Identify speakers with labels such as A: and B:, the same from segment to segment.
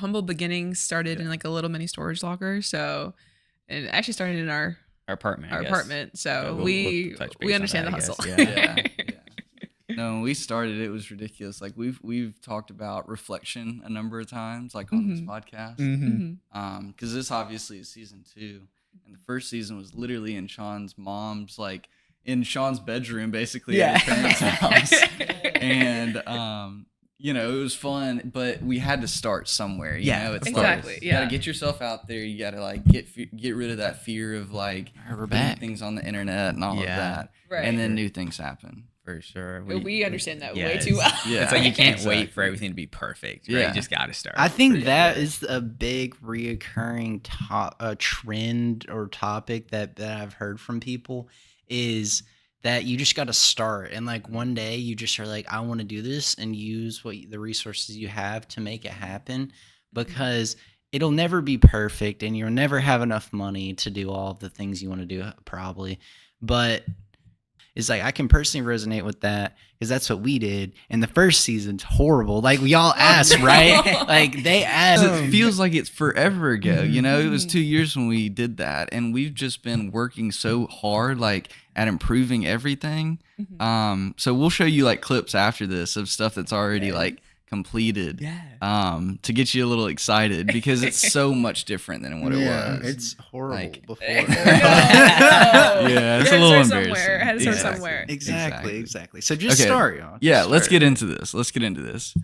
A: humble beginnings started in like a little mini storage locker. So, and it actually started in our apartment. So we understand the hustle.
B: Yeah. No, when we started, it was ridiculous. Like we've talked about reflection a number of times, like on this podcast. Because this obviously is season 2, and the first season was literally in Sean's mom's, like in Sean's bedroom, basically at his parents' house. And you know, it was fun, but we had to start somewhere. You know, it's
A: exactly.
B: Like, you gotta get yourself out there. You gotta like get rid of that fear of like things on the internet and all of that, and then new things happen.
C: For sure.
A: We understand that way too well.
C: Yeah. It's like you can't wait for everything to be perfect, right? You just got to start.
D: I think that is a big reoccurring trend or topic that I've heard from people is that you just got to start. And like one day you just are like, I want to do this, and use the resources you have to make it happen, because it'll never be perfect and you'll never have enough money to do all of the things you want to do probably. But it's like I can personally resonate with that, because that's what we did. And the first season's horrible. Like we all asked, right? Like they asked.
B: It feels like it's forever ago. You know, it was 2 years when we did that, and we've just been working so hard, like at improving everything. So we'll show you like clips after this of stuff that's already like completed, to get you a little excited, because it's so much different than what it was.
D: It's horrible before.
B: It's a little embarrassing.
A: Had to start somewhere.
D: Exactly. So just start, y'all.
B: Let's get into this.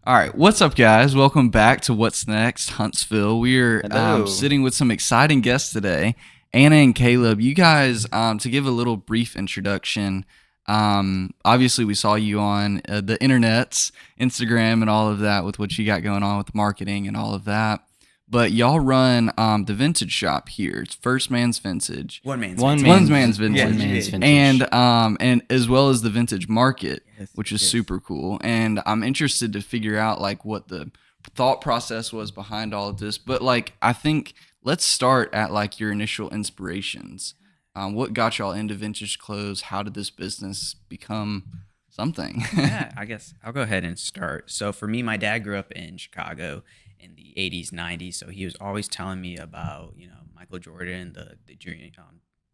B: All right, what's up, guys? Welcome back to What's Next Huntsville. We're sitting with some exciting guests today, Anna and Caleb. You guys, to give a little brief introduction, obviously we saw you on the internets, Instagram and all of that, with what you got going on with marketing and all of that. But y'all run the vintage shop here. It's First Man's Vintage. OneMansVintage. And as well as the vintage market, which is super cool. And I'm interested to figure out like what the thought process was behind all of this. But like, I think let's start at like your initial inspirations. What got y'all into vintage clothes? How did this business become something?
C: I guess I'll go ahead and start. So for me, my dad grew up in Chicago in the 80s, 90s. So he was always telling me about, Michael Jordan, the junior,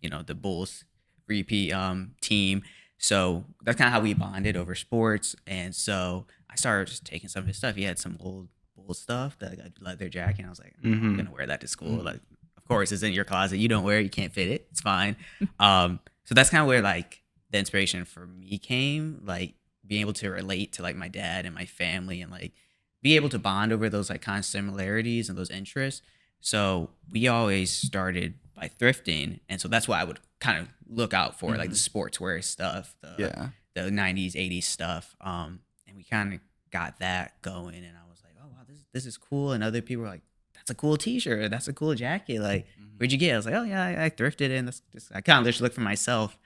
C: the Bulls repeat team. So that's kind of how we bonded over sports. And so I started just taking some of his stuff. He had some old Bulls stuff, that leather jacket. And I was like, I'm going to wear that to school. Like, of course, it's in your closet. You don't wear it. You can't fit it. It's fine. So that's kind of where like the inspiration for me came, like being able to relate to like my dad and my family, and like be able to bond over those like kind of similarities and those interests. So we always started by thrifting. And so that's why I would kind of look out for like the sportswear stuff, the 90s, 80s stuff. And we kind of got that going, and I was like, oh, wow, this is cool. And other people were like, that's a cool t-shirt. That's a cool jacket. Like, where'd you get it? I was like, oh yeah, I thrifted it. And I kind of just looked for myself.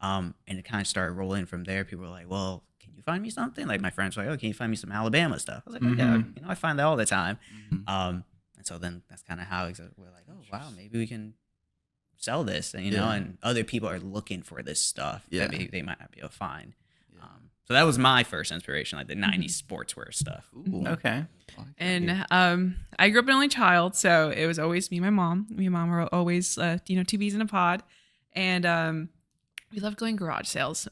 C: And it kind of started rolling from there. People were like, well, can you find me something? Like my friends were like, oh, can you find me some Alabama stuff? I was like, oh, yeah, I find that all the time. And so then that's kind of how we're like, oh, wow, maybe we can sell this. And, and other people are looking for this stuff that they might not be able to find. So that was my first inspiration, like the 90s sportswear stuff.
D: Ooh. Okay.
A: And I grew up an only child, so it was always me and my mom. Me and mom were always, two bees in a pod. And we loved going garage sales.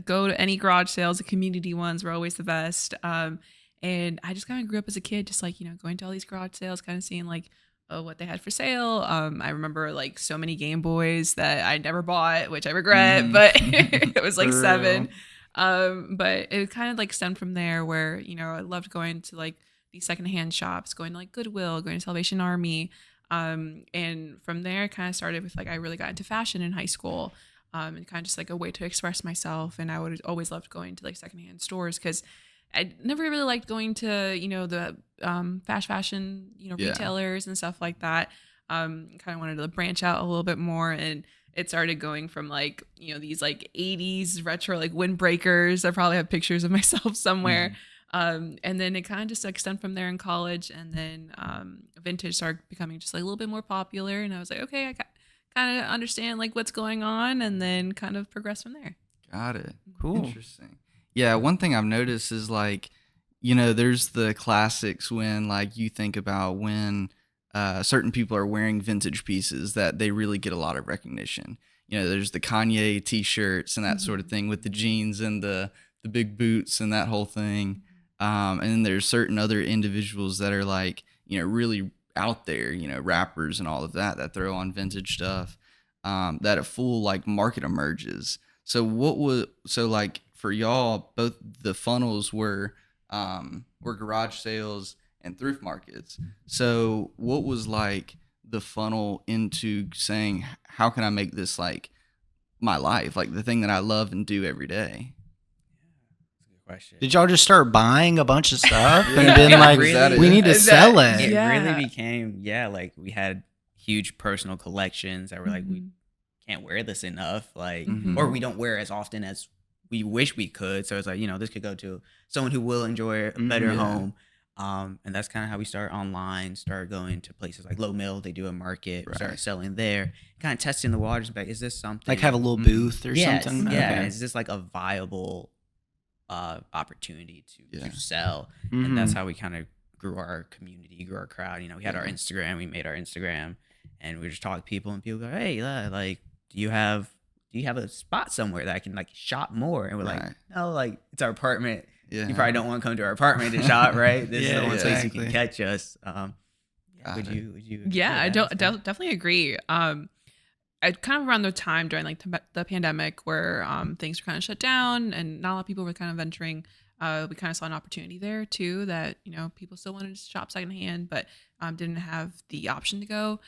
A: Go to any garage sales. The community ones were always the best. And I just kind of grew up as a kid, just like, going to all these garage sales, kind of seeing like, what they had for sale. I remember like so many Game Boys that I never bought, which I regret, but it was like 7. But it kind of like stemmed from there where, I loved going to like these secondhand shops, going to like Goodwill, going to Salvation Army. And from there, kind of started with like, I really got into fashion in high school, and kind of just like a way to express myself. And I would always loved going to like secondhand stores, because I never really liked going to, the fast fashion, retailers and stuff like that. Kind of wanted to branch out a little bit more, and it started going from like, these like 80s retro like windbreakers. I probably have pictures of myself somewhere. And then it kind of just extended from there in college, and then vintage started becoming just like a little bit more popular, and I was like, okay, I kind of understand like what's going on, and then kind of progress from there.
B: Got it.
D: Cool.
B: Interesting. Yeah, one thing I've noticed is like there's the classics when like you think about when certain people are wearing vintage pieces that they really get a lot of recognition. There's the Kanye t-shirts and that sort of thing with the jeans and the big boots and that whole thing. And then there's certain other individuals that are like, really out there, rappers and all of that throw on vintage stuff, that a full like market emerges. So like for y'all, both the funnels were garage sales and thrift markets. So what was like the funnel into saying, how can I make this like my life, like the thing that I love and do every day?
C: Question.
D: Did y'all just start buying a bunch of stuff and
B: Yeah.
D: been like,
C: Really?
D: we need to sell
C: It
D: it?
A: Yeah.
C: really became, like we had huge personal collections that were like, we can't wear this enough, like, or we don't wear as often as we wish we could. So it's like, this could go to someone who will enjoy a better home. And that's kind of how we started online, started going to places like Low Mill. They do a market,
B: Right.
C: started selling there, kind of testing the waters. Like, is this something
D: Like have a little booth or
C: Yes,
D: something?
C: Yeah.
D: Okay.
C: Is this like a viable opportunity to sell?
D: Mhm.
C: And that's how we kind of grew our community, grew our crowd. We had our Instagram, we made our Instagram, and we just talk to people, and people go, hey, like, do you have a spot somewhere that I can like shop more? And we're like,
B: Right.
C: no, like it's our apartment.
B: Yeah.
C: You probably don't want to come to our apartment to shop, right? This is
D: Yeah,
C: the one place you
D: exactly.
C: can catch us.
B: Got
C: Would
B: it.
C: you?
A: Yeah, I
C: agree with that?
A: definitely agree. I kind of around the time during like the pandemic where things were kind of shut down and not a lot of people were kind of venturing. We kind of saw an opportunity there too that people still wanted to shop secondhand, but didn't have the option to go.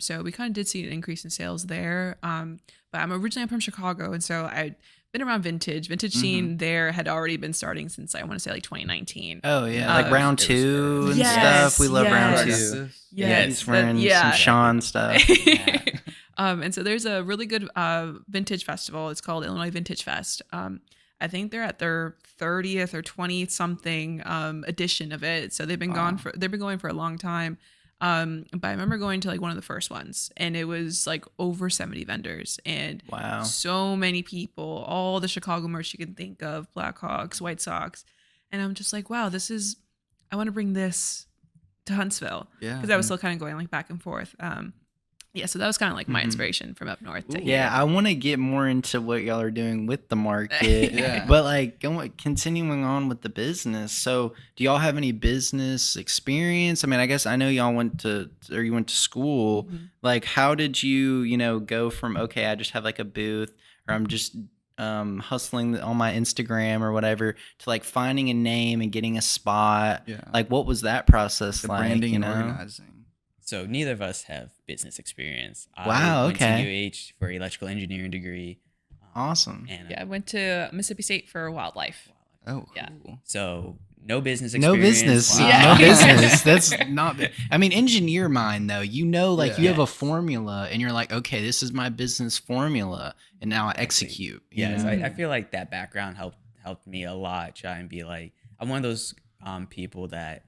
A: So we kind of did see an increase in sales there. But I'm from Chicago, and so I'd been around vintage scene there had already been starting since I want to say like 2019.
D: Oh yeah, like round
C: it was
D: two
C: good.
D: and
A: Yes,
D: stuff. We love round
A: yes.
D: two.
A: Yes,
D: He's wearing
A: yeah.
D: some Sean stuff.
A: And so there's a really good vintage festival. It's called Illinois Vintage Fest. I think they're at their 30th or 20th something edition of it. So they've been going for a long time. But I remember going to like one of the first ones, and it was like over 70 vendors and
D: Wow.
A: so many people, all the Chicago merch you can think of, Blackhawks, White Sox. And I'm just like, wow, I want to bring this to Huntsville.
B: Yeah.
A: Because I was still kind of going like back and forth. So that was kind of like my inspiration from up north. To
D: Yeah,
A: here.
D: I want to get more into what y'all are doing with the market.
B: Yeah.
D: But like continuing on with the business. So, do y'all have any business experience? I mean, I guess I know y'all you went to school.
A: Mm-hmm.
D: Like, how did you, go from okay, I just have like a booth, or I'm just hustling on my Instagram or whatever, to like finding a name and getting a spot?
B: Yeah.
D: Like, what was that process
B: The
D: like?
B: branding and organizing.
C: So neither of us have business experience.
D: Wow,
C: I went
D: okay.
C: to UH for electrical engineering degree.
D: Awesome.
C: And
A: Yeah, I went to Mississippi State for wildlife.
B: Oh,
A: Yeah.
B: cool.
C: so no business
D: No
C: experience.
D: business.
A: Wow.
D: No business. That's not. I mean, engineer mind though. Like
B: Yeah.
D: you have a formula, and you're like, okay, this is my business formula, and now I execute. you
C: Yes,
D: know?
C: I feel like that background helped me a lot. Try and be like, I'm one of those people that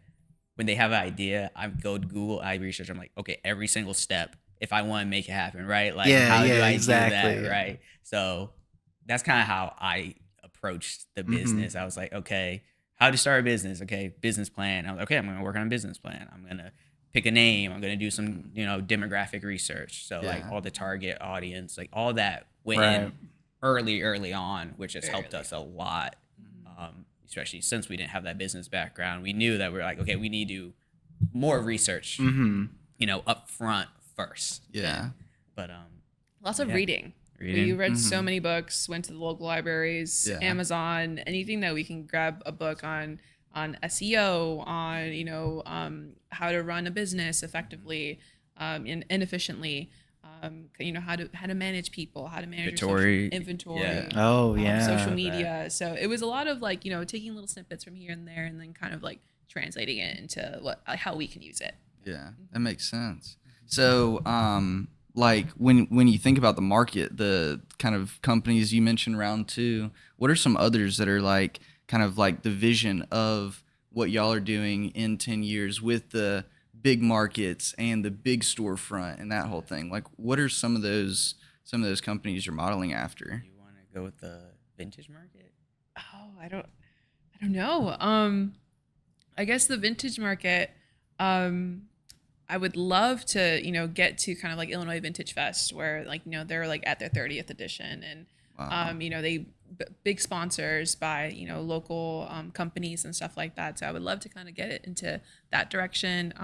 C: when they have an idea, I go to Google, I research. I'm like, okay, every single step, if I want to make it happen, right? Like,
D: Yeah,
C: how do
D: yeah,
C: I
D: exactly,
C: do that,
D: yeah.
C: right? So that's kind of how I approached the business. I was like, okay, how to start a business? Okay, business plan. I'm like, okay, I'm going to work on a business plan. I'm going to pick a name. I'm going to do some, demographic research. So like
B: Yeah.
C: all the target audience, like all that went
D: Right.
C: in early on, which has helped us a lot. Especially since we didn't have that business background, we knew that we were like, okay, we need to do more research, up front first.
B: Yeah.
C: But
A: Lots of
C: Yeah.
A: reading.
C: Reading.
A: We read so many books, went to the local libraries,
B: Yeah.
A: Amazon, anything that we can grab a book on SEO, on how to run a business effectively and efficiently. How to manage people, how to manage
C: Inventory.
A: your social inventory,
C: Yeah.
D: Oh yeah.
A: social
C: that.
A: media. So it was a lot of like taking little snippets from here and there, and then kind of like translating it into how we can use it.
B: Yeah, that makes sense. So, like when you think about the market, the kind of companies you mentioned round two, what are some others that are like kind of like the vision of what y'all are doing in 10 years with the big markets and the big storefront and that whole thing? Like, what are some of those companies you're modeling after?
C: You want to go with the vintage market?
A: Oh, I don't know. I guess the vintage market, I would love to, get to kind of like Illinois Vintage Fest where like, they're like at their 30th edition and,
B: Wow.
A: they big sponsors by, local companies and stuff like that. So I would love to kind of get it into that direction.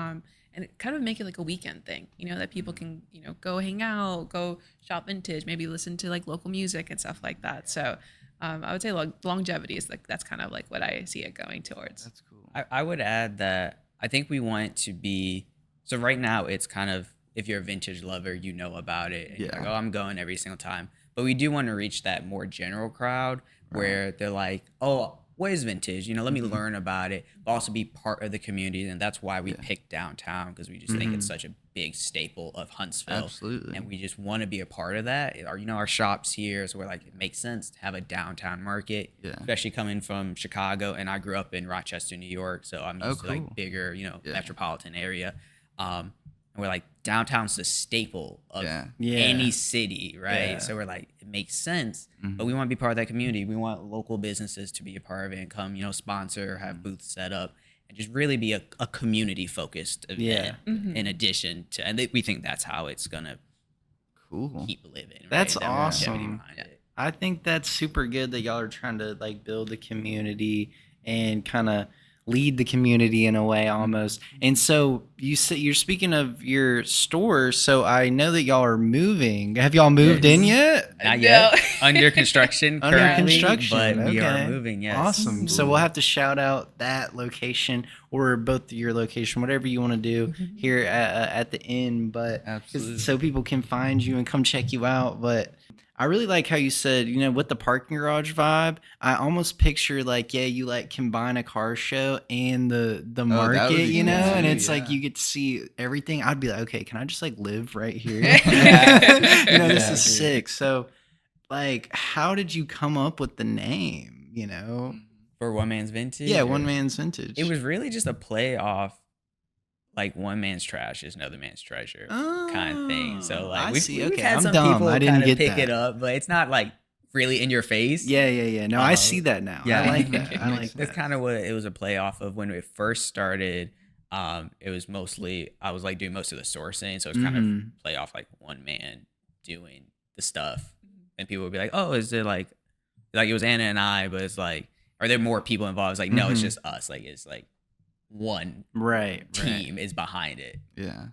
A: And kind of make it like a weekend thing, that people can, go hang out, go shop vintage, maybe listen to like local music and stuff like that. So I would say longevity is like, that's kind of like what I see it going towards.
B: That's cool.
C: I would add that I think we want it to be, so right now it's kind of, if you're a vintage lover, you know about it. And you're like, oh, I'm going every single time. But we do want to reach that more general crowd where they're like, oh, what is vintage? Let me learn about it, but also be part of the community. And that's why we picked downtown, because we just think it's such a big staple of Huntsville.
B: Absolutely.
C: And we just want to be a part of that. Our shop's here. So we're like, it makes sense to have a downtown market, especially coming from Chicago. And I grew up in Rochester, New York. So I'm used to like bigger, metropolitan area. And we're like, downtown's the staple of any city, right?
D: Yeah.
C: So we're like, it makes sense, but we want to be part of that community. We want local businesses to be a part of it and come, sponsor, have booths set up, and just really be a community-focused event in addition to, and we think that's how it's going to keep living. Right?
D: That's
C: that longevity
D: awesome.
C: behind it.
D: I think that's super good that y'all are trying to like build a community and kind of lead the community in a way almost. And so you say you're speaking of your store, so I know that y'all are moving. Have y'all moved in yet?
C: Not yet. Under construction currently, but we are moving, yes.
D: Awesome. So we'll have to shout out that location or both your location, whatever you want to do here at the inn, but
B: Absolutely.
D: so people can find you and come check you out. But I really like how you said, with the parking garage vibe, I almost picture like, you like combine a car show and the market, and it's like you get to see everything. I'd be like, okay, can I just like live right here? This is sick. So like, how did you come up with the name,
C: For One Man's Vintage?
D: Yeah, One Man's Vintage.
C: It was really just a play off, like one man's trash is another man's treasure kind of thing. So like we've had some people kind of pick it up, but it's not like really in your face.
D: Yeah. No, I see that now.
C: Yeah.
D: I like that. I like
C: That's
D: that.
C: kind of what it was a play off of when it first started. It was mostly, I was like doing most of the sourcing. So it's kind of play off like one man doing the stuff. And people would be like, oh, is it like it was Anna and I, but it's like, are there more people involved? It's like, no, it's just us. Like, it's like one team is behind it.
B: Yeah.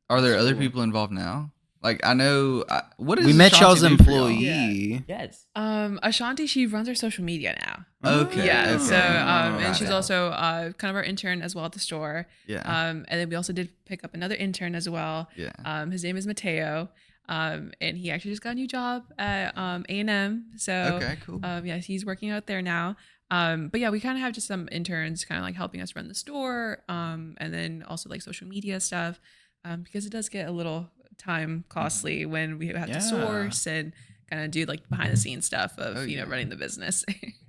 C: Are
B: there other people involved now? Like, I know, what is
D: we met
B: Ashanti
D: y'all's
B: do for y'all?
D: employee.
C: Yes.
A: Ashanti, she runs our social media now.
B: Okay.
A: Yeah.
B: Okay.
A: So, and
B: Got
A: she's
B: it.
A: also kind of our intern as well at the store.
B: Yeah.
A: And then we also did pick up another intern as well.
B: Yeah.
A: His name is Mateo. And he actually just got a new job at A&M. So,
B: Okay, cool.
A: He's working out there now. But yeah, we kind of have just some interns kind of like helping us run the store. And then also like social media stuff. Because it does get a little time costly when we have to source and kind of do like behind the scenes stuff of, running the business.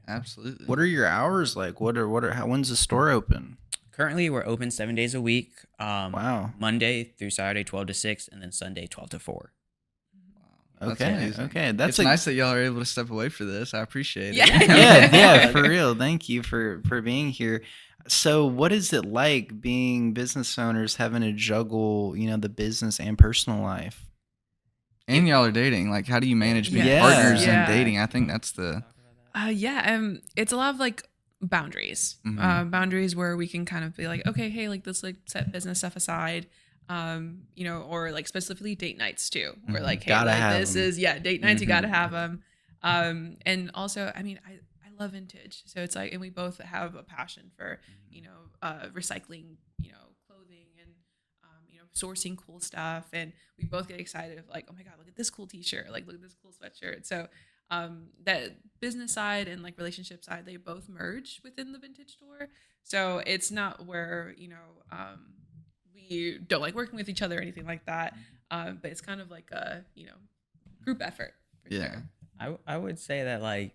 B: Absolutely.
D: What are your hours like? When's the store open?
C: Currently, we're open 7 days a week.
D: Wow.
C: Monday through Saturday, 12 to 6, and then Sunday, 12 to 4.
B: That's
D: Okay.
B: amazing.
D: Okay. That's
B: It's nice that y'all are able to step away for this. I appreciate it.
D: yeah, for real. Thank you for being here. So what is it like being business owners having to juggle, the business and personal life?
B: And y'all are dating. Like, how do you manage being
D: Yeah.
B: partners
A: Yeah.
B: and dating? I think that's the.
A: It's a lot of like boundaries, boundaries where we can kind of be like, okay, hey, like let's like set business stuff aside. Or like specifically date nights too. We're like, hey,
D: Gotta have
A: this
D: them.
A: is date nights. You gotta have them. And also, I mean, I love vintage, so it's like, and we both have a passion for recycling, clothing and sourcing cool stuff, and we both get excited of like, oh my god, look at this cool T-shirt, like look at this cool sweatshirt. So that business side and like relationship side, they both merge within the vintage store. So it's not where we don't like working with each other or anything like that. But it's kind of like a, group effort. For sure.
C: I would say that like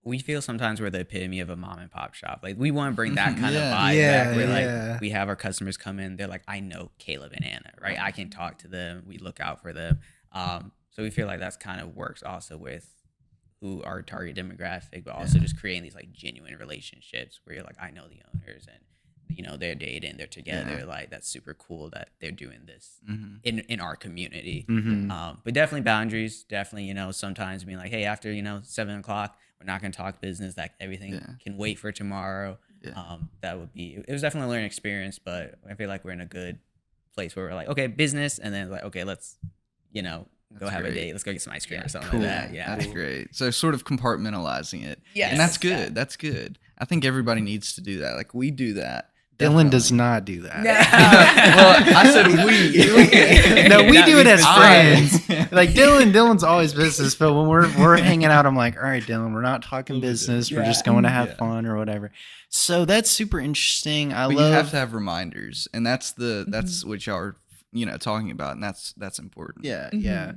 C: we feel sometimes we're the epitome of a mom and pop shop. Like we want to bring that kind of vibe back where like we have our customers come in, they're like, I know Caleb and Anna, right? I can talk to them. We look out for them. So we feel like that's kind of works also with who are target demographic, but also just creating these like genuine relationships where you're like, I know the owners and they're dating, they're together. Like that's super cool that they're doing this in our community. But definitely boundaries. Definitely, sometimes being like, hey, after 7:00, we're not going to talk business. That everything can wait for tomorrow. That would be. It was definitely a learning experience, but I feel like we're in a good place where we're like, okay, business, and then like, okay, let's go have a date. Let's go get some ice cream or something like that. Yeah,
B: that's great. So sort of compartmentalizing it.
C: Yes.
B: And that's good. Yeah. That's good. I think everybody needs to do that. Like we do that.
D: Dylan does not do that.
B: Well, I said we.
D: No, we do it as friends. Like Dylan's always business, but when we're hanging out, I'm like, all right, Dylan, we're not talking business. We're just going to have fun or whatever. So that's super interesting. But you
B: have to have reminders, and that's what y'all are talking about, and that's important.
D: Yeah.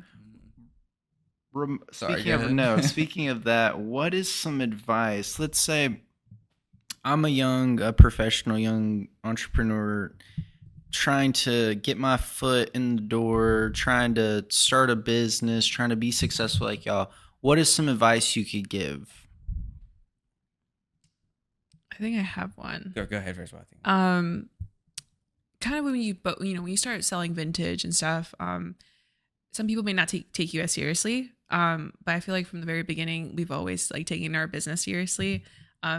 D: Speaking of that, what is some advice? Let's say I'm a professional young entrepreneur trying to get my foot in the door, trying to start a business, trying to be successful like y'all. What is some advice you could give?
A: I think I have one.
C: Go ahead first. What I think.
A: Kind of when you start selling vintage and stuff, some people may not take you as seriously. But I feel like from the very beginning, we've always like taken our business seriously.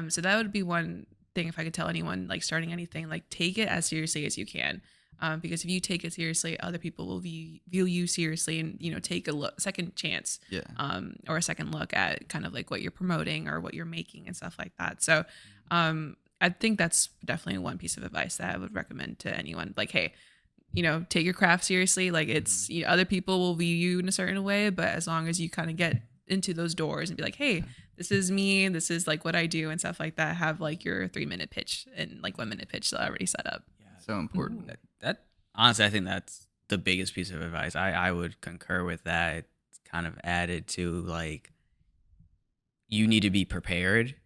A: So that would be one thing if I could tell anyone like starting anything, like take it as seriously as you can. Because if you take it seriously, other people will view you seriously and, take a second chance, or a second look at kind of like what you're promoting or what you're making and stuff like that. So, I think that's definitely one piece of advice that I would recommend to anyone. Like, hey, take your craft seriously. Like it's, other people will view you in a certain way, but as long as you kind of get into those doors and be like, hey, this is me, this is like what I do and stuff like that, have like your 3-minute pitch and like 1-minute pitch already set up.
B: So important.
C: That honestly, I think that's the biggest piece of advice. I would concur with that. It's kind of added to like, you need to be prepared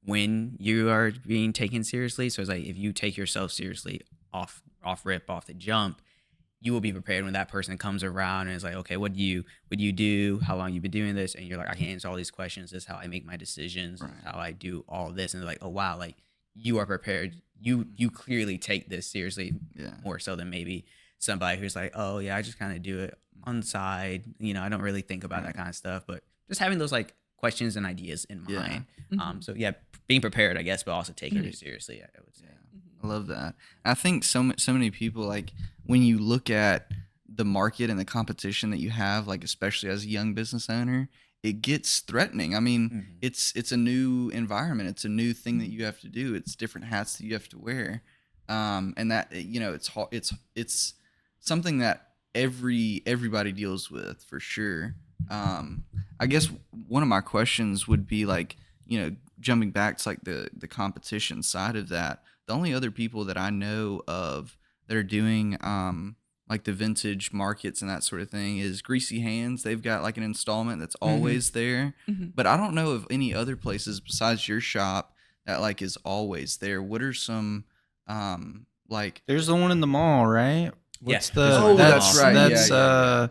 C: when you are being taken seriously. So it's like, if you take yourself seriously off the jump, you will be prepared when that person comes around and is like, okay, what do you do? How long you been doing this? And you're like, I can answer all these questions. This is how I make my decisions. Right. This is how I do all this. And they're like, oh wow, like you are prepared. You clearly take this seriously more so than maybe somebody who's like, oh yeah, I just kind of do it on the side. I don't really think about that kind of stuff. But just having those like questions and ideas in mind. So yeah, being prepared, I guess, but also taking it seriously, I would say.
B: I love that. I think so many people, like when you look at the market and the competition that you have, like especially as a young business owner, it gets threatening. I mean, it's a new environment. It's a new thing that you have to do. It's different hats that you have to wear. And that, it's something that everybody deals with for sure. I guess one of my questions would be like, jumping back to like the competition side of that, the only other people that I know of that are doing like the vintage markets and that sort of thing is Greasy Hands. They've got like an installment that's always there. But I don't know of any other places besides your shop that like is always there. What are some like?
D: There's the one in the mall, right?
C: What's
B: that's right.
D: That's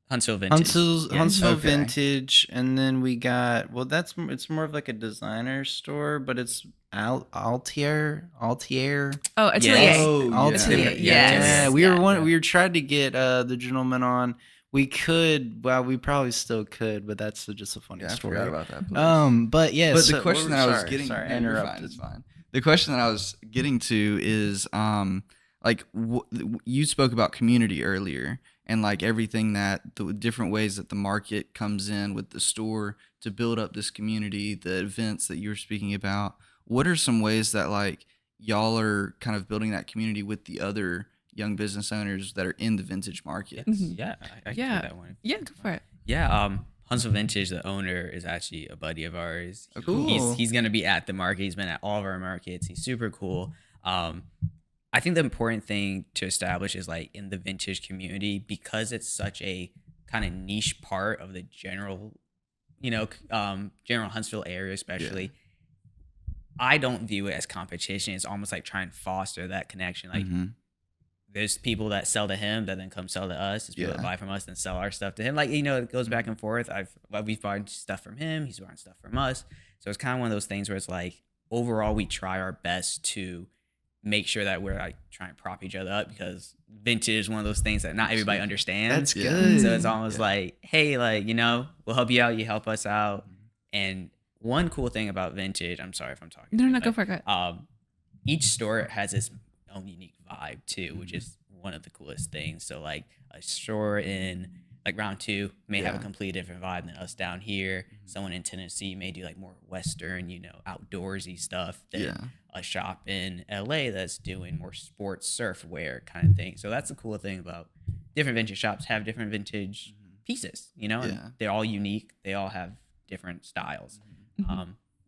C: Huntsville Vintage.
D: Huntsville Vintage, and then we got it's more of like a designer store, but it's Altier.
A: Oh, Atelier.
D: Atelier.
A: Yes.
D: We were trying to get the gentleman on. We probably still could, but that's just a funny story.
B: I forgot about that.
D: But yeah.
B: But the question that I was getting, it's fine. The question that I was getting to is, like you spoke about community earlier, and like everything that the different ways that the market comes in with the store to build up this community, the events that you were speaking about. What are some ways that like y'all are kind of building that community with the other young business owners that are in the vintage market?
C: Yeah, I can do that one.
A: Yeah, go for it.
C: Yeah, Huntsville Vintage, the owner, is actually a buddy of ours.
B: Oh, cool.
C: He's gonna be at the market. He's been at all of our markets. He's super cool. I think the important thing to establish is like in the vintage community, because it's such a kind of niche part of the general Huntsville area, especially. I don't view it as competition. It's almost like trying to foster that connection. Like there's people that sell to him that then come sell to us. There's people that buy from us and sell our stuff to him. Like, it goes back and forth. We've bought stuff from him. He's buying stuff from us. So it's kind of one of those things where it's like, overall, we try our best to make sure that we're like trying to prop each other up, because vintage is one of those things that not everybody understands.
D: That's good.
C: So it's almost like, hey, like, we'll help you out. You help us out. And one cool thing about vintage, I'm sorry if I'm talking.
A: No, go for it.
C: Each store has its own unique vibe too, which is one of the coolest things. So like a store in like Round 2 may have a completely different vibe than us down here. Someone in Tennessee may do like more Western, outdoorsy stuff than a shop in LA that's doing more sports surf wear kind of thing. So that's the cool thing about different vintage shops have different vintage pieces, and they're all unique. They all have different styles.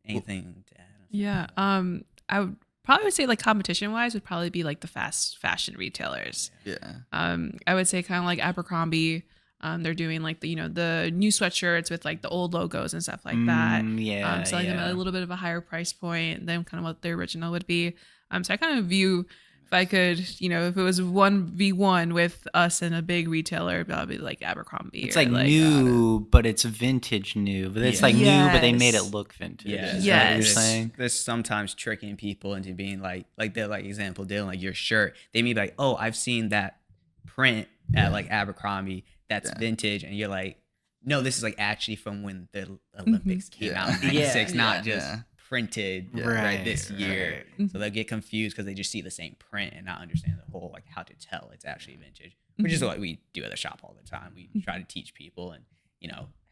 C: Anything to add?
A: Yeah. I would probably say like competition wise would probably be like the fast fashion retailers.
B: Yeah.
A: I would say kind of like Abercrombie. They're doing like the the new sweatshirts with like the old logos and stuff like that. Selling them at a little bit of a higher price point than kind of what the original would be. So I kind of view, if I could, if it was 1v1 with us and a big retailer, probably like Abercrombie.
D: It's like new, but it's vintage new. But it's like new, but they made it look vintage.
C: Yeah.
D: Is that what you're saying?
C: There's sometimes tricking people into being like they're like example, Dylan, like your shirt. They may be like, oh, I've seen that print at like Abercrombie. That's vintage. And you're like, no, this is like actually from when the Olympics came out in 96, not just printed right this year.
A: Right.
C: So they'll get confused because they just see the same print and not understand the whole, like how to tell it's actually vintage, which is what we do at the shop all the time. We try to teach people and,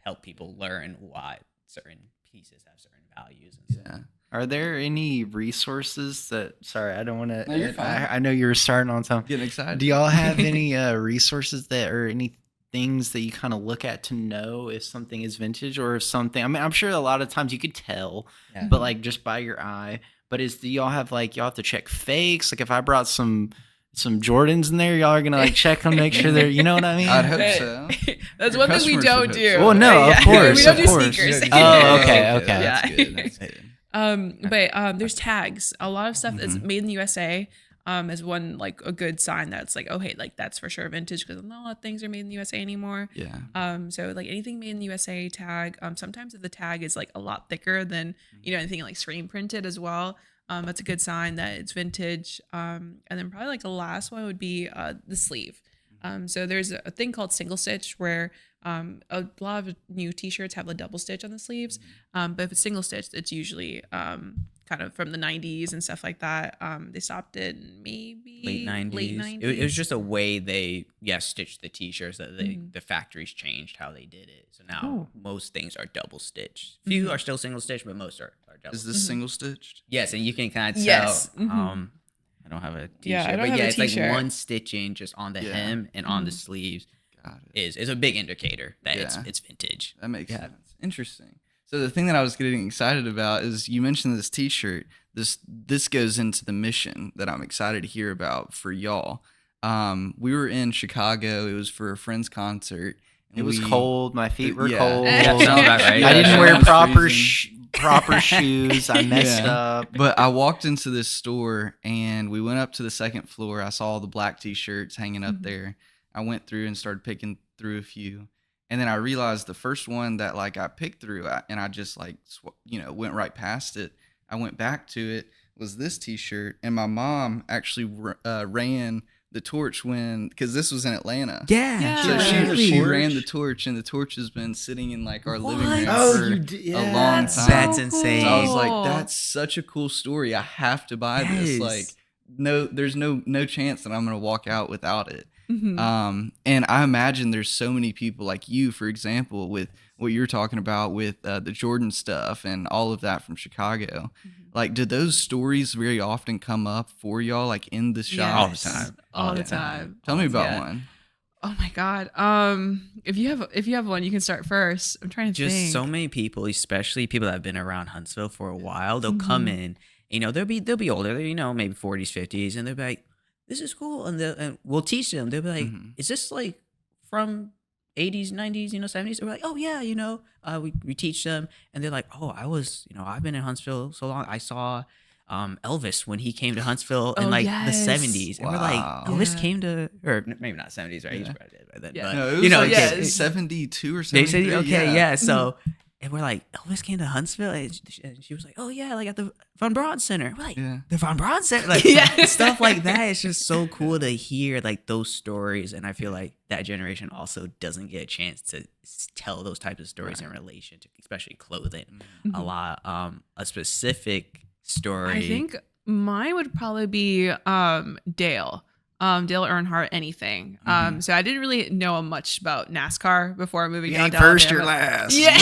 C: help people learn why certain pieces have certain values and stuff.
D: Are there any resources that? Sorry, I don't want to.
B: No, you're fine.
D: I know you were starting on something.
B: Getting excited.
D: Do y'all have any resources that, or any things that you kind of look at to know if something is vintage or if something? I mean, I'm sure a lot of times you could tell, but like just by your eye. But do y'all have y'all have to check fakes? Like if I brought some Jordans in there, y'all are gonna like check them, make sure they're, you know what I mean?
B: I'd hope so.
A: That's
B: Your
A: one thing we
B: customers
A: don't
B: would
A: do.
B: hope so.
D: Well, no, of course,
A: we don't
D: of
A: do
D: course.
A: sneakers.
D: Oh, okay.
B: That's good.
A: But there's tags. A lot of stuff that's made in the USA is one like a good sign that's like, oh hey, like that's for sure vintage, because not a lot of things are made in the USA anymore. So like anything made in the USA tag. Sometimes if the tag is like a lot thicker than anything like screen printed as well, that's a good sign that it's vintage. And then probably like the last one would be the sleeve. So there's a thing called single stitch where a lot of new t-shirts have a double stitch on the sleeves. But if it's single stitched, it's usually kind of from the 90s and stuff like that. They stopped it maybe
C: late 90s. It was just a way they stitched the t-shirts that the factories changed how they did it. So now most things are double stitched. Few are still single stitched, but most are double.
B: Is this single stitched?
C: Yes, and you can kind of tell.
A: Yes.
C: I don't have a t-shirt,
A: Yeah, I don't
C: but
A: have a
C: it's like
A: t-shirt.
C: one stitching just on the hem and on the sleeves is a big indicator that it's vintage.
B: That makes sense. Interesting. So the thing that I was getting excited about is you mentioned this t-shirt. This goes into the mission that I'm excited to hear about for y'all. We were in Chicago. It was for a friend's concert. And
D: It was cold. My feet were cold.
C: Sounds about right.
D: I didn't
B: Yeah,
D: wear
B: it was
D: proper
B: freezing.
D: proper shoes. I messed up.
B: But I walked into this store and we went up to the second floor. I saw all the black t-shirts hanging up there. I went through and started picking through a few. And then I realized the first one that like I picked through and I just like, went right past it. I went back to it was this t-shirt. And my mom actually ran the torch because this was in Atlanta. So she ran the torch, and the torch has been sitting in like our living room for a long time.
C: That's insane.
B: So I was like, that's such a cool story. I have to buy this. Like, there's no chance that I'm gonna walk out without it. And I imagine there's so many people like you, for example, with what you're talking about with the Jordan stuff and all of that from Chicago. Like, do those stories very often come up for y'all, like in the shop?
A: All the time.
B: Tell me about one.
A: Oh my God. If you have one, you can start first. I'm trying to think.
C: Just so many people, especially people that have been around Huntsville for a while, they'll come in. They'll be older, maybe 40s, 50s, and they'll be like, "This is cool," and we'll teach them. They'll be like, "Is this like from 80s, 90s, 70s?" And we're like, "Oh yeah, we teach them," and they're like, "Oh, I've been in Huntsville so long. I saw Elvis when he came to Huntsville in
A: Oh,
C: like
A: yes.
C: the 70s. And we're like,
B: Wow.
C: Elvis
A: Yeah.
C: came to, or maybe not 70s, right? He's probably dead by then.
A: Yeah.
C: But,
B: No, it was
C: you know,
B: like
A: yeah.
B: 72 or
C: they
B: 73.
C: said, okay,
B: yeah.
C: yeah. So, and we're like, Elvis came to Huntsville, and she was like, oh yeah, like at the Von Braun Center. We're like,
B: Yeah.
C: the Von Braun Center, like
A: Yeah.
C: stuff like that. It's just so cool to hear like those stories, and I feel like that generation also doesn't get a chance to tell those types of stories in relation to, especially clothing, a lot. A specific story.
A: I think mine would probably be Dale. Dale Earnhardt, anything. So I didn't really know much about NASCAR before moving
D: You
A: down
D: ain't
A: to
D: first,
A: Alabama.
D: you're last.
A: Yeah.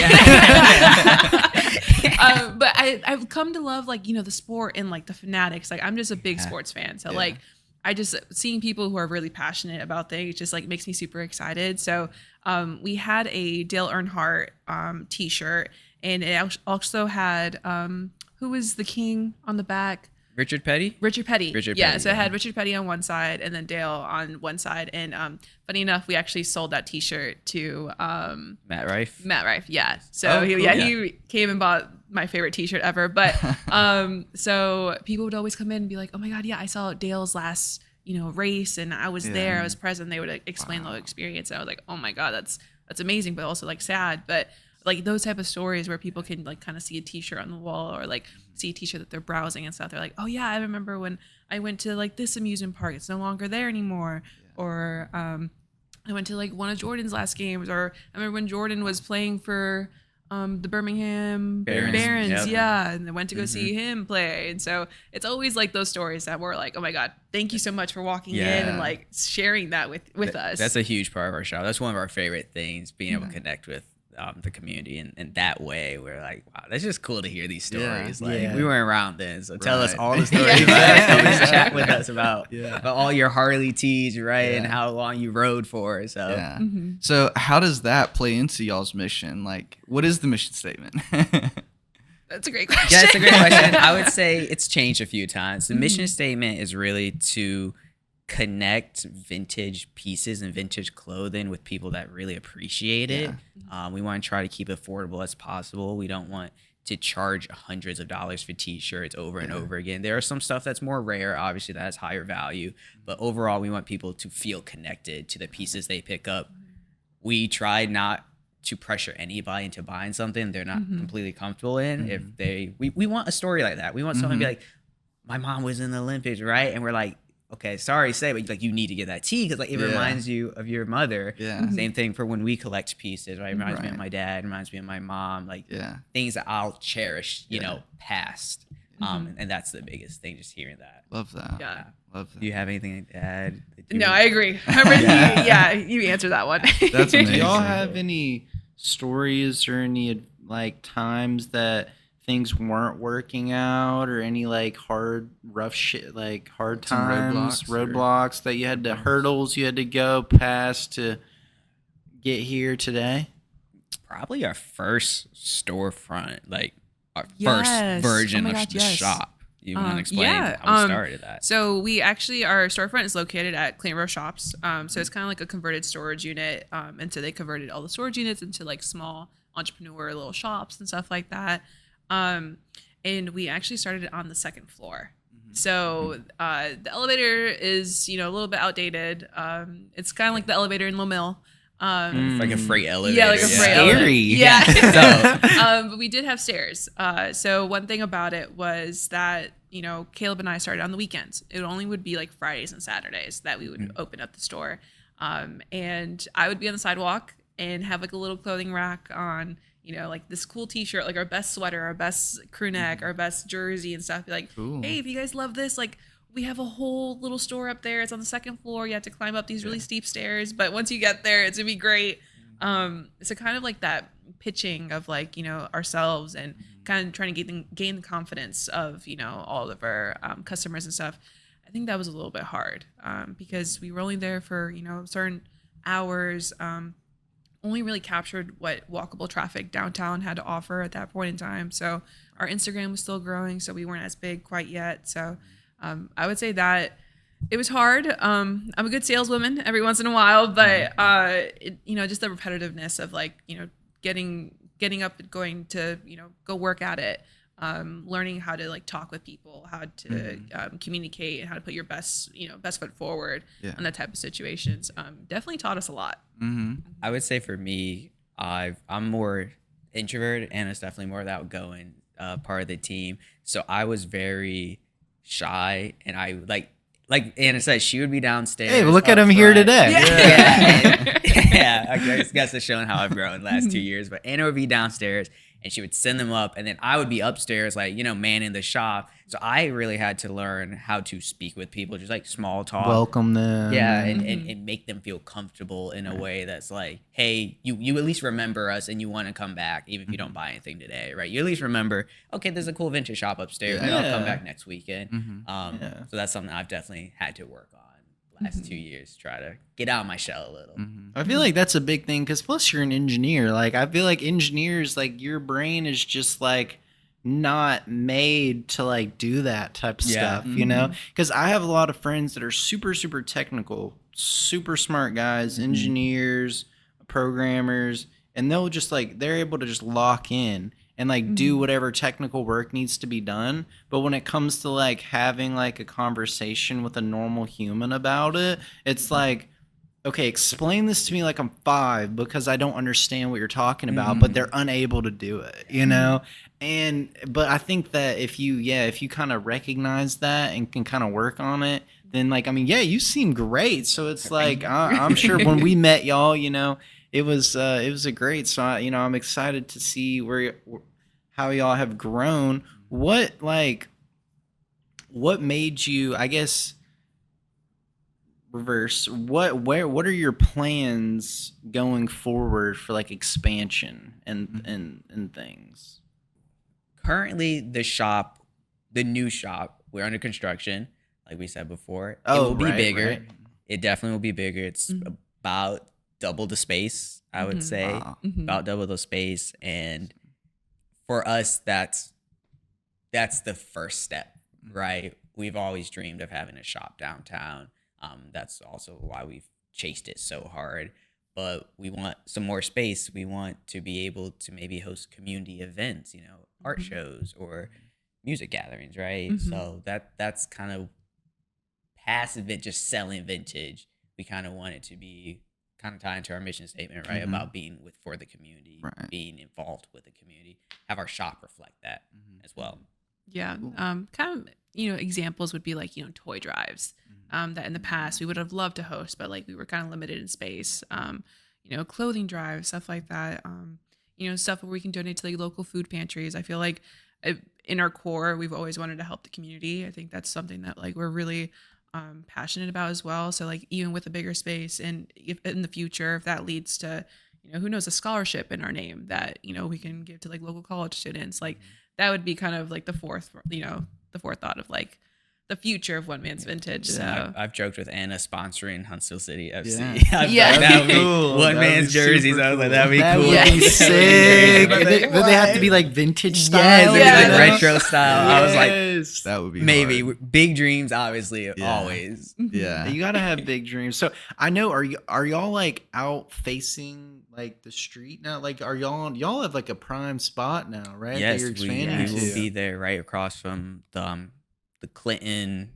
A: But I've come to love like, the sport and like the fanatics. Like I'm just a big sports fan. So like I just seeing people who are really passionate about things just like makes me super excited. So we had a Dale Earnhardt t-shirt, and it also had who was the king on the back?
C: Richard Petty.
A: Richard Petty.
C: Richard
A: yeah,
C: Petty,
A: so it
C: yeah.
A: had Richard Petty on one side and then Dale on one side. And funny enough, we actually sold that t-shirt to
C: Matt Rife.
A: Matt Rife. Yeah. So
B: Oh,
A: he,
B: cool.
A: yeah, he came and bought my favorite t-shirt ever. But so people would always come in and be like, oh my God, yeah, I saw Dale's last, race and I was there, I was present. They would like, explain the experience. And I was like, oh my God, that's amazing, but also like sad. But like those type of stories where people can like kind of see a t-shirt on the wall or like see a t-shirt that they're browsing and stuff. They're like, oh yeah, I remember when I went to like this amusement park. It's no longer there anymore. Yeah. Or I went to like one of Jordan's last games. Or I remember when Jordan was playing for the Birmingham Barons.
C: Yep.
A: Yeah. And I went to go see him play. And so it's always like those stories that were like, oh my God, thank you so much for walking in and like sharing that with us.
C: That's a huge part of our shop. That's one of our favorite things, being able to connect with the community in that way. We're like, wow, that's just cool to hear these stories. We weren't around then, so tell us all the stories. Come and chat with us about all your Harley tees, right? And how long you rode for. So
B: So how does that play into y'all's mission? Like, what is the mission statement?
A: That's a great question.
C: Yeah, it's a great question. I would say it's changed a few times. The mission statement is really to connect vintage pieces and vintage clothing with people that really appreciate it. We want to try to keep it affordable as possible. We don't want to charge hundreds of dollars for t-shirts over and over again. There are some stuff that's more rare, obviously, that has higher value, but overall we want people to feel connected to the pieces they pick up. We try not to pressure anybody into buying something they're not completely comfortable in. If we want a story like that. We want someone to be like, my mom was in the Olympics, right? And we're like, okay, sorry to say, but like you need to get that tee because like it reminds you of your mother. Same thing for when we collect pieces, right? It reminds me of my dad, reminds me of my mom, like things that I'll cherish, past. And that's the biggest thing, just hearing that.
B: Love that.
A: Yeah.
B: Love that.
C: Do you have anything to add?
A: No, I agree. You answered that one.
B: That's amazing.
D: Do y'all have any stories or any like times that things weren't working out, or any like rough shit, like hard
B: Some
D: times,
B: roadblocks,
D: roadblocks that you had to, hurdles you had to go past to get here today?
C: Probably our first storefront, like our
A: Yes.
C: first version
A: Oh my
C: of
A: God,
C: the
A: yes.
C: shop. You want to explain
A: yeah,
C: how we started that?
A: So we actually, our storefront is located at Clean Row Shops. So it's kind of like a converted storage unit. And so they converted all the storage units into like small entrepreneur little shops and stuff like that. And we actually started it on the second floor. So the elevator is, a little bit outdated. It's kind of like the elevator in Mill.
C: Like a freight elevator.
A: Yeah, like a freight elevator.
D: Scary.
A: Yeah. But we did have stairs. So one thing about it was that, Caleb and I started on the weekends. It only would be like Fridays and Saturdays that we would open up the store. And I would be on the sidewalk and have like a little clothing rack on, like this cool t-shirt, like our best sweater, our best crew neck, our best jersey and stuff. Be like,
B: Cool.
A: Hey, if you guys love this, like we have a whole little store up there. It's on the second floor. You have to climb up these really steep stairs, but once you get there, it's gonna be great. So kind of like that pitching of like, ourselves and kind of trying to gain the confidence of, all of our customers and stuff. I think that was a little bit hard because we were only there for, certain hours. Only really captured what walkable traffic downtown had to offer at that point in time. So our Instagram was still growing, so we weren't as big quite yet. So I would say that it was hard. I'm a good saleswoman every once in a while, but just the repetitiveness of like, getting up and going to, go work at it learning how to like talk with people, how to communicate, and how to put your best foot forward in that type of situations. Definitely taught us a lot.
C: I would say for me, I'm more introverted, and it's definitely more the outgoing part of the team. So I was very shy, and I like Anna said, she would be downstairs.
D: Hey, look at him here today.
C: Yeah. I guess it's showing how I've grown the last 2 years. But Anna would be downstairs, and she would send them up, and then I would be upstairs, like, manning the shop. So I really had to learn how to speak with people, just like small talk.
D: Welcome them.
C: Yeah, and make them feel comfortable in a way that's like, hey, you at least remember us and you want to come back, even if you don't buy anything today, right? You at least remember, okay, there's a cool vintage shop upstairs, and I'll come back next weekend. So that's something I've definitely had to work on the last 2 years, try to get out of my shell a little.
D: I feel like that's a big thing, because plus you're an engineer. Like, I feel like engineers, like, your brain is just like not made to like do that type of stuff, because I have a lot of friends that are super technical, super smart guys, engineers, programmers, and they'll just like, they're able to just lock in and like do whatever technical work needs to be done. But when it comes to like having like a conversation with a normal human about it, it's like, okay, explain this to me like I'm 5, because I don't understand what you're talking about, but they're unable to do it, but I think that if you kind of recognize that and can kind of work on it, then like, I mean, you seem great. So it's like, I'm sure when we met y'all, it was a great, so I'm excited to see how y'all have grown. What made you, I guess, reverse, what are your plans going forward for like expansion and things?
C: Currently, the new shop, we're under construction, like we said before. It
D: Oh,
C: will be bigger.
D: Right.
C: It definitely will be bigger. It's about double the space, I would say.
B: Wow.
C: About double the space. And for us, that's the first step, right? We've always dreamed of having a shop downtown. That's also why we've chased it so hard. But we want some more space. We want to be able to maybe host community events, art shows or music gatherings, right? So that's kind of past just selling vintage. We kind of want it to be kind of tied into our mission statement, right? About being for the community, being involved with the community. Have our shop reflect that as well.
A: Yeah. Kind of, examples would be like, toy drives. That in the past we would have loved to host, but like we were kind of limited in space. Clothing drives, stuff like that. Stuff where we can donate to like local food pantries. I feel like in our core, we've always wanted to help the community. I think that's something that like we're really passionate about as well. So like even with a bigger space, and if in the future, if that leads to, who knows, a scholarship in our name that, we can give to like local college students, like that would be kind of like the forethought of like the future of OneMansVintage. So
C: I've joked with Anna sponsoring Huntsville City FC.
A: Yeah.
C: That would be cool. One man's jerseys. I was like, that'd be cool.
D: That would be sick. Would they have to be like vintage style?
C: Like retro style. I was like,
B: that would be
C: maybe
B: hard.
C: Big dreams, obviously, always.
B: Yeah,
D: you gotta have big dreams. So I know, are y'all like out facing like the street now? Like, are y'all have like a prime spot now, right?
C: Yes,
D: that you're
C: we
D: expanding
C: will
D: to?
C: be there right across from the Clinton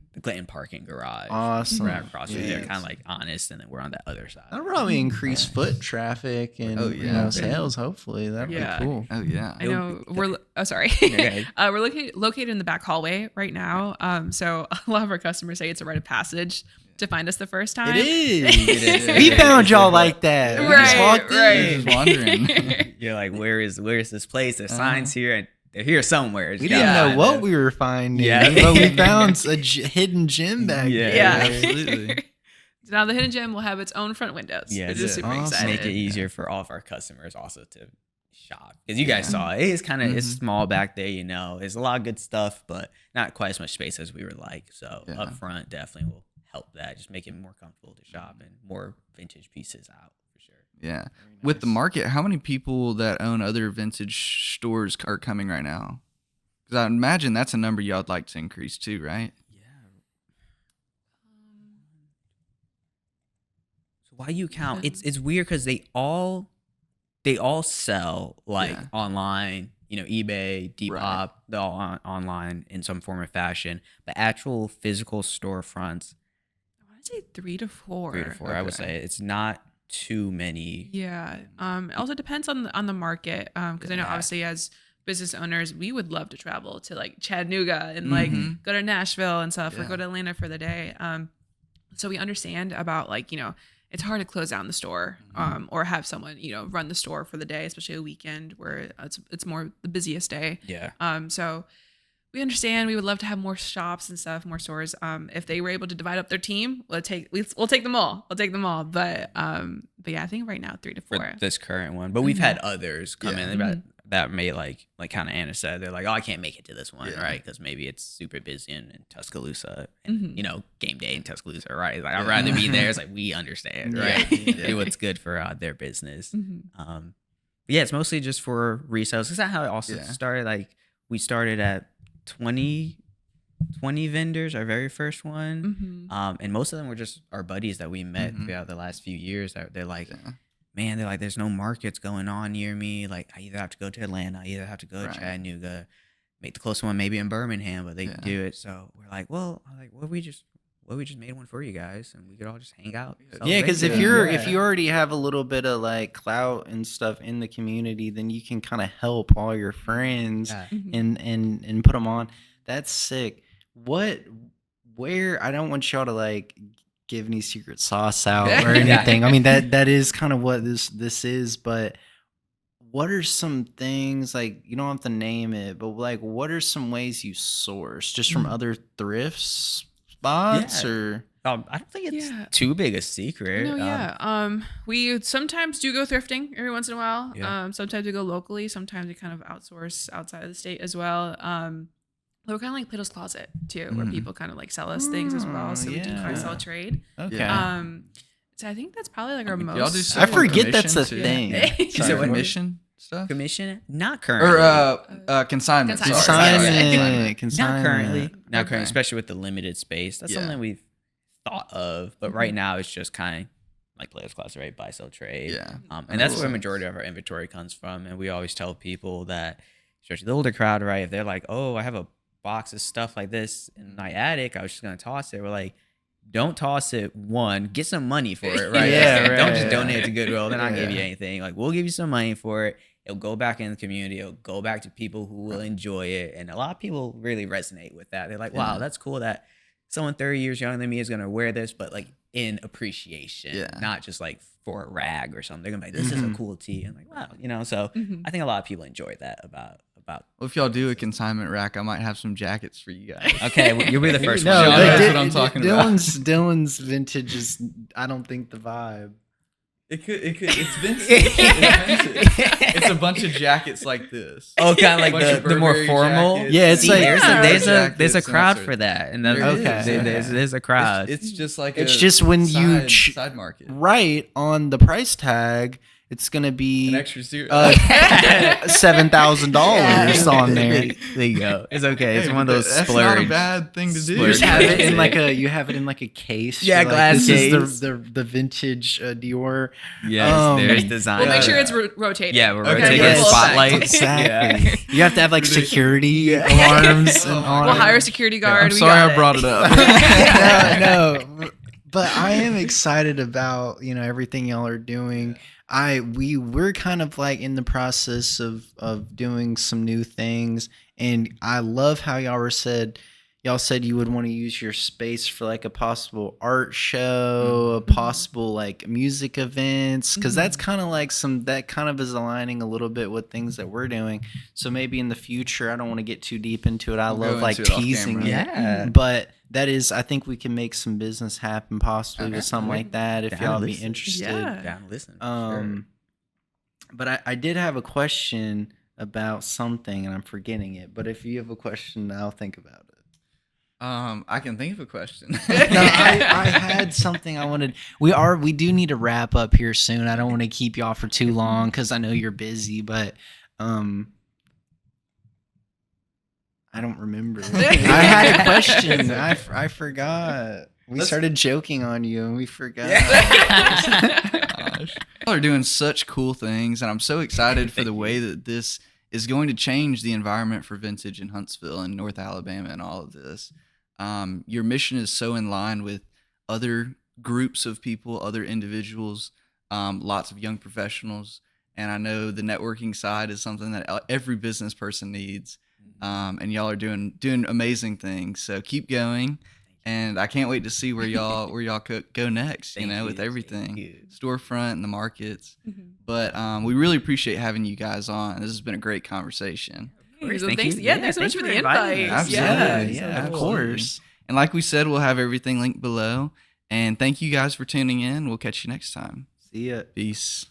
C: parking garage.
D: Awesome.
C: Right across from there, kind of like Honest, and then we're on that other side.
D: That'll probably increase foot traffic and sales. Hopefully, that'd be cool.
B: Oh yeah.
A: I know we're sorry.
C: Okay.
A: We're located in the back hallway right now. So a lot of our customers say it's a rite of passage to find us the first time.
D: It is. We found y'all like that. We just walked in.
B: Just wondering.
C: You're like, where is this place? There's signs here, and they're here somewhere.
D: We didn't know what we were finding, but we found a hidden gem back there.
A: Yeah.
B: Absolutely.
A: So now the hidden gem will have its own front windows.
C: Yeah,
A: which is super
D: awesome.
A: exciting.
C: Make it easier for all of our customers also to shop, because you guys saw it. It's kind of it's small back there. There's a lot of good stuff, but not quite as much space as we would like. So up front definitely will help that, just make it more comfortable to shop and more vintage pieces out for sure.
B: Yeah. With the market, how many people that own other vintage stores are coming right now? Because I imagine that's a number y'all'd like to increase too, right?
C: Yeah. So why you count? It's weird because they all sell like online eBay, Depop, they're all online in some form or fashion. But actual physical storefronts,
A: I want to say 3 to 4.
C: 3 to 4, I would say. It's not too many.
A: Yeah. It also depends on the market. Because I know obviously as business owners, we would love to travel to like Chattanooga and like go to Nashville and stuff, or go to Atlanta for the day. So we understand about like, it's hard to close down the store or have someone, run the store for the day, especially a weekend where it's more the busiest day.
C: Yeah.
A: So we understand. We would love to have more shops and stuff, more stores. If they were able to divide up their team, we'll take them all. We'll take them all. But yeah, I think right now 3 to 4.
C: For this current one, but we've had others come in that may like kind of Anna said, they're like, oh, I can't make it to this one, right? Because maybe it's super busy in Tuscaloosa, and game day in Tuscaloosa, right? It's like I'd rather be there. It's like we understand, right? Do what's good for their business. Yeah, it's mostly just for resales. Is that how it also started? Like we started at 20 vendors, our very first one, and most of them were just our buddies that we met throughout the last few years. They're like. Man, they're like, there's no markets going on near me. Like, I either have to go to Atlanta, I either have to go to Chattanooga, make the closest one maybe in Birmingham, but they do it. So we're like, well, what we just made one for you guys, and we could all just hang out.
D: Yeah, because if you already have a little bit of like clout and stuff in the community, then you can kind of help all your friends and put them on. That's sick. Where I don't want y'all to like give any secret sauce out or anything. I mean that is kind of what this is, but what are some things, like, you don't have to name it, but like what are some ways you source just from other thrift spots? Or
C: I don't think it's too big a secret.
A: No, we sometimes do go thrifting every once in a while. Sometimes we go locally, sometimes we kind of outsource outside of the state as well. We're kind of like Plato's Closet too, where people kind of like sell us things as well. So we do try to sell a trade.
D: Okay.
A: So I think that's probably like our
B: y'all do
A: most.
B: stuff
D: I forget that's a
B: too.
D: thing.
B: Is it commission stuff?
C: Commission? Not currently.
B: Or consignment.
D: Consignment.
C: Not currently. Not currently, especially with the limited space. That's something we've thought of, but right now it's just kind of like Plato's Closet, right? Buy, sell, trade.
B: Yeah.
C: And that's where the majority of our inventory comes from. And we always tell people that, especially the older crowd, right? If they're like, oh, I have a box of stuff like this in my attic, I was just gonna toss it. We're like, don't toss it. One, get some money for it, right? Don't just donate it to Goodwill. They're not give you anything. Like, we'll give you some money for it. It'll go back in the community. It'll go back to people who will enjoy it. And a lot of people really resonate with that. They're like, wow, that's cool that someone 30 years younger than me is gonna wear this, but like in appreciation, not just like for a rag or something. They're gonna be like, this is a cool tee. And I'm like, wow, so I think a lot of people enjoy that about.
B: Well, if y'all do a consignment rack, I might have some jackets for you guys.
C: Okay, well, you'll be the first one.
B: That's what I'm talking about.
D: Dylan's vintage is, I don't think, the vibe.
B: It's vintage. It's a bunch of jackets like this.
C: Oh, kind of like the more formal.
B: Jackets.
D: Yeah, it's like
C: there's a crowd for that, and there's a crowd.
B: It's just like
D: just when you
B: side market,
D: right on the price tag. It's gonna be
B: an extra
D: $7,000 on there.
C: There you go. It's okay. It's one of those
B: That's
C: splurge.
B: not a bad thing to do.
D: You just have it in like a case.
C: Yeah,
D: You're
C: glass
D: like,
C: case.
D: This is the vintage Dior.
C: Yes, there's design.
A: We'll make sure it's rotating.
C: Yeah, we're
B: Okay,
C: rotating
B: yeah.
C: spotlight.
D: Exactly. You have to have like security alarms. And
A: We'll hire a security guard.
B: I'm sorry I brought it up.
D: No, but I am excited about everything y'all are doing. We're kind of like in the process of doing some new things, and I love how y'all said you would want to use your space for like a possible art show, a possible like music events, because that's kind of like that kind of is aligning a little bit with things that we're doing. So maybe in the future, I don't want to get too deep into it. I love like teasing it, but that is, I think we can make some business happen possibly with something like that if y'all be interested.
C: Down to listen. Sure.
D: But I did have a question about something and I'm forgetting it. But if you have a question, I'll think about it.
B: I can think of a question.
D: No, I had something I wanted. We do need to wrap up here soon. I don't want to keep y'all for too long because I know you're busy, but I don't remember. I had a question. I forgot. We started joking on you and we forgot.
B: Gosh. Y'all are doing such cool things, and I'm so excited for the way that this is going to change the environment for vintage in Huntsville and North Alabama and all of this. Your mission is so in line with other groups of people, other individuals, lots of young professionals. And I know the networking side is something that every business person needs. And y'all are doing amazing things. So keep going. And I can't wait to see where y'all go next, with everything. Storefront and the markets. But we really appreciate having you guys on. This has been a great conversation.
A: Thanks so much for the invite.
B: Absolutely.
D: Of course.
B: And like we said, we'll have everything linked below. And thank you guys for tuning in. We'll catch you next time.
D: See ya.
B: Peace.